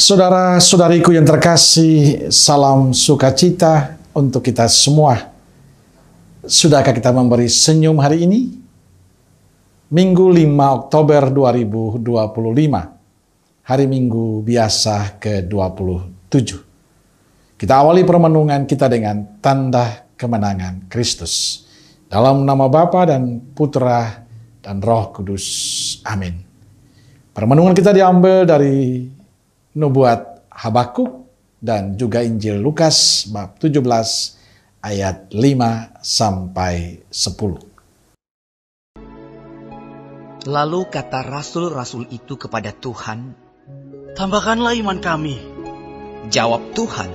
Saudara-saudariku yang terkasih, salam sukacita untuk kita semua. Sudahkah kita memberi senyum hari ini? Minggu 5 Oktober 2025, hari Minggu biasa ke-27. Kita awali permenungan kita dengan tanda kemenangan Kristus. Dalam nama Bapa dan Putra dan Roh Kudus. Amin. Permenungan kita diambil dari Nubuat Habakuk dan juga Injil Lukas bab 17 ayat 5 sampai 10. Lalu kata rasul-rasul itu kepada Tuhan, "Tambahkanlah iman kami." jawab Tuhan,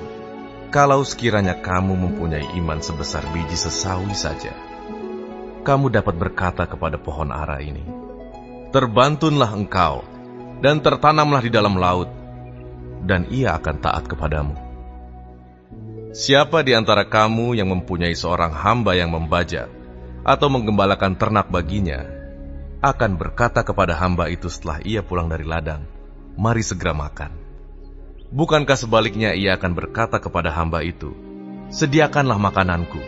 "Kalau sekiranya kamu mempunyai iman sebesar biji sesawi saja, kamu dapat berkata kepada pohon ara ini, terbantunlah engkau dan tertanamlah di dalam laut, dan ia akan taat kepadamu. Siapa di antara kamu yang mempunyai seorang hamba yang membajak atau menggembalakan ternak baginya, akan berkata kepada hamba itu setelah ia pulang dari ladang, mari segera makan? Bukankah sebaliknya ia akan berkata kepada hamba itu, sediakanlah makananku,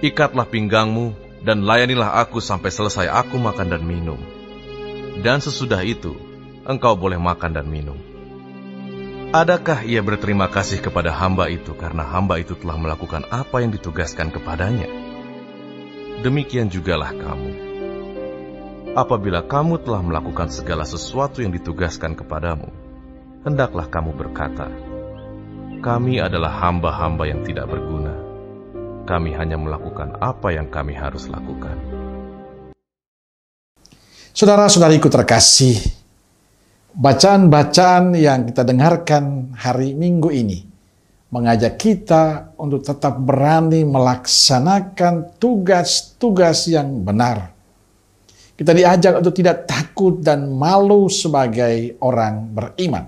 ikatlah pinggangmu, dan layanilah aku sampai selesai aku makan dan minum. Dan sesudah itu, engkau boleh makan dan minum. Adakah ia berterima kasih kepada hamba itu karena hamba itu telah melakukan apa yang ditugaskan kepadanya? Demikian jugalah kamu. Apabila kamu telah melakukan segala sesuatu yang ditugaskan kepadamu, hendaklah kamu berkata, kami adalah hamba-hamba yang tidak berguna. Kami hanya melakukan apa yang kami harus lakukan." Saudara-saudariku terkasih, bacaan-bacaan yang kita dengarkan hari Minggu ini mengajak kita untuk tetap berani melaksanakan tugas-tugas yang benar. Kita diajak untuk tidak takut dan malu sebagai orang beriman,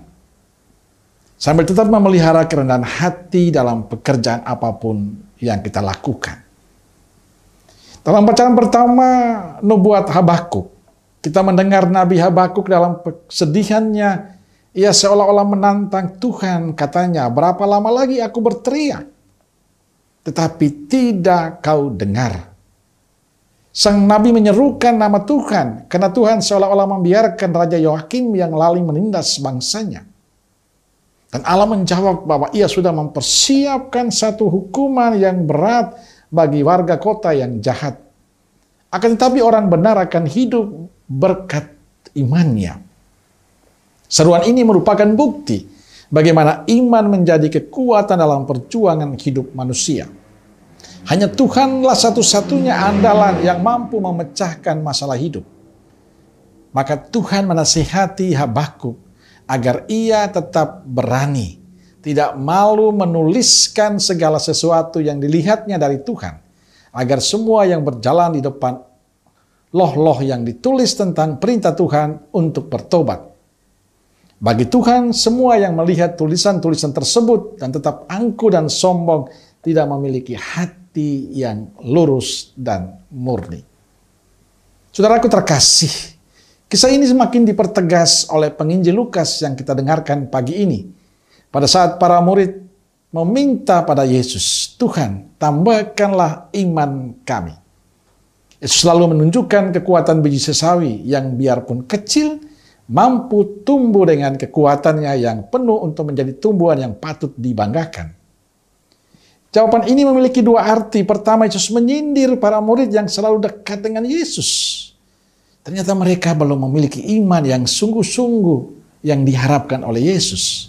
sambil tetap memelihara kerendahan hati dalam pekerjaan apapun yang kita lakukan. Dalam bacaan pertama, Nubuat Habakuk, kita mendengar Nabi Habakuk dalam kesedihannya, ia seolah-olah menantang Tuhan, katanya, berapa lama lagi aku berteriak, tetapi tidak kau dengar. Sang Nabi menyerukan nama Tuhan, karena Tuhan seolah-olah membiarkan Raja Yoakim yang lalai menindas bangsanya. Dan Allah menjawab bahwa ia sudah mempersiapkan satu hukuman yang berat bagi warga kota yang jahat. Akan tetapi orang benar akan hidup berkat imannya. Seruan ini merupakan bukti bagaimana iman menjadi kekuatan dalam perjuangan hidup manusia. Hanya Tuhanlah satu-satunya andalan yang mampu memecahkan masalah hidup. Maka Tuhan menasihati Habakuk agar ia tetap berani, tidak malu menuliskan segala sesuatu yang dilihatnya dari Tuhan, agar semua yang berjalan di depan loh-loh yang ditulis tentang perintah Tuhan untuk bertobat. Bagi Tuhan, semua yang melihat tulisan-tulisan tersebut dan tetap angkuh dan sombong tidak memiliki hati yang lurus dan murni. Saudaraku terkasih, kisah ini semakin dipertegas oleh penginjil Lukas yang kita dengarkan pagi ini. Pada saat para murid meminta pada Yesus, Tuhan, tambahkanlah iman kami. Yesus selalu menunjukkan kekuatan biji sesawi yang biarpun kecil, mampu tumbuh dengan kekuatannya yang penuh untuk menjadi tumbuhan yang patut dibanggakan. Jawaban ini memiliki dua arti. Pertama, Yesus menyindir para murid yang selalu dekat dengan Yesus. Ternyata mereka belum memiliki iman yang sungguh-sungguh yang diharapkan oleh Yesus.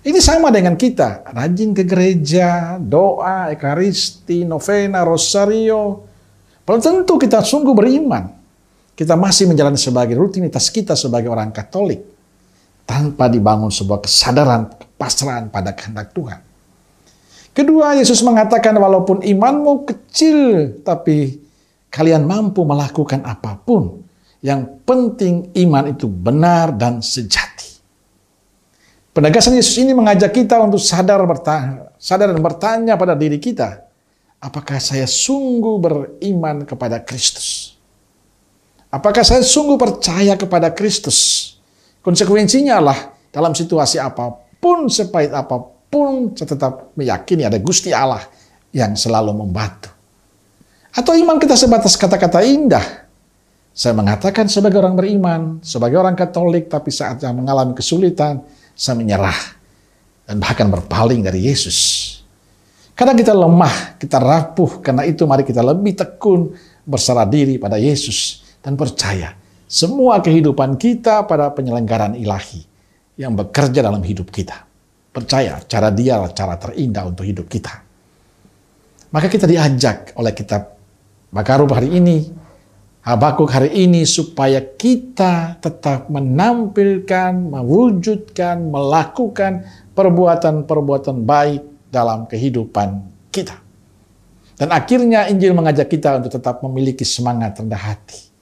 Ini sama dengan kita, rajin ke gereja, doa, ekaristi, novena, rosario. Belum tentu kita sungguh beriman. Kita masih menjalani sebagai rutinitas kita sebagai orang Katolik, tanpa dibangun sebuah kesadaran, kepasrahan pada kehendak Tuhan. Kedua, Yesus mengatakan walaupun imanmu kecil, tapi kalian mampu melakukan apapun. Yang penting iman itu benar dan sejati. Penegasan Yesus ini mengajak kita untuk sadar dan bertanya pada diri kita, apakah saya sungguh beriman kepada Kristus? Apakah saya sungguh percaya kepada Kristus? Konsekuensinya adalah dalam situasi apapun, sepahit apapun, saya tetap meyakini ada Gusti Allah yang selalu membantu. Atau iman kita sebatas kata-kata indah. Saya mengatakan sebagai orang beriman, sebagai orang Katolik, tapi saat yang mengalami kesulitan, saya menyerah dan bahkan berpaling dari Yesus. Karena kita lemah, kita rapuh, karena itu mari kita lebih tekun berserah diri pada Yesus dan percaya semua kehidupan kita pada penyelenggaraan ilahi yang bekerja dalam hidup kita. Percaya cara Dia adalah cara terindah untuk hidup kita. Maka kita diajak oleh kitab Habakkuk hari ini, Habakuk hari ini, supaya kita tetap menampilkan, mewujudkan, melakukan perbuatan-perbuatan baik dalam kehidupan kita. Dan akhirnya Injil mengajak kita untuk tetap memiliki semangat rendah hati.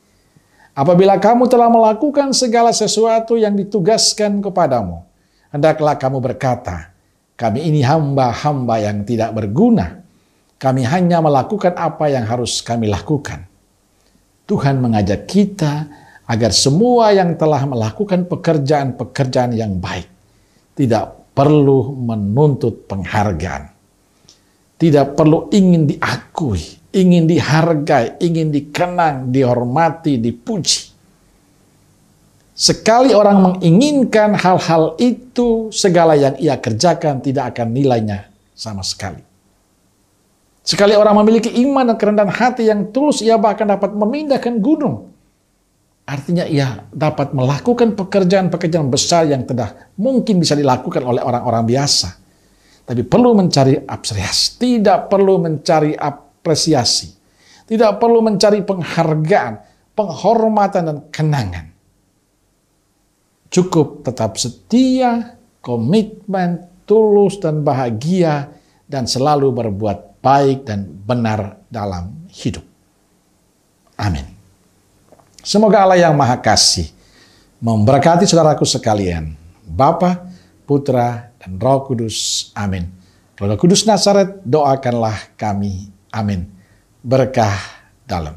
Apabila kamu telah melakukan segala sesuatu yang ditugaskan kepadamu, hendaklah kamu berkata, kami ini hamba-hamba yang tidak berguna. Kami hanya melakukan apa yang harus kami lakukan. Tuhan mengajak kita agar semua yang telah melakukan pekerjaan-pekerjaan yang baik tidak perlu menuntut penghargaan. Tidak perlu ingin diakui, ingin dihargai, ingin dikenang, dihormati, dipuji. Sekali orang menginginkan hal-hal itu, segala yang ia kerjakan tidak akan nilainya sama sekali. Sekali orang memiliki iman dan kerendahan hati yang tulus, ia bahkan dapat memindahkan gunung. Artinya ia dapat melakukan pekerjaan-pekerjaan besar yang tidak mungkin bisa dilakukan oleh orang-orang biasa. Tapi perlu mencari apresiasi, tidak perlu mencari apresiasi, tidak perlu mencari penghargaan, penghormatan dan kenangan. Cukup tetap setia, komitmen, tulus dan bahagia, dan selalu berbuat baik dan benar dalam hidup. Amin. Semoga Allah yang Maha Kasih memberkati saudaraku sekalian, Bapa, Putra, dan Roh Kudus. Amin. Keluarga Kudus Nazaret, doakanlah kami. Amin. Berkah dalam.